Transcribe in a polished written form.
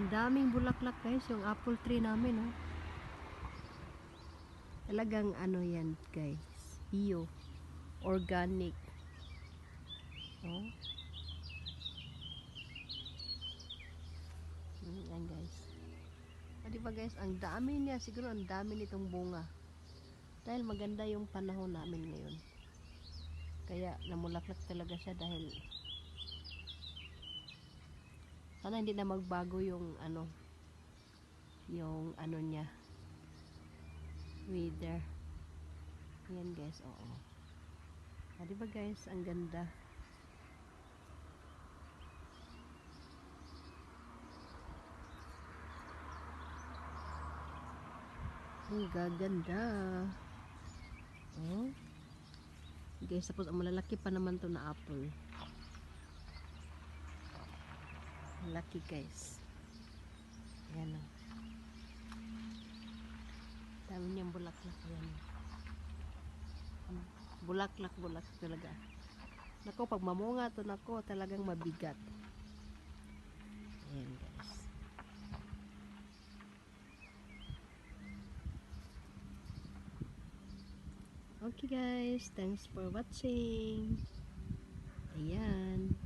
daming bulaklak guys, yung apple tree namin, oh. Talagang ano yan guys, bio, organic. Oh. Yan guys. O, diba guys, ang dami niya, siguro ang dami nitong bunga. Dahil maganda yung panahon namin ngayon. Kaya namulaklak talaga siya dahil sana hindi na magbago yung ano niya weather. Yan guys, oo. O, diba guys, ang ganda. Ang gaganda. Oh. Guys, tapos ang malalaki pa naman to na apple. Malaki guys. Ayan o. Dami niyang bulaklak. Ayan. Bulaklak talaga. Nako, pag mamunga to nako, talagang mabigat. Ayan guys. Okay guys, thanks for watching. Ayan.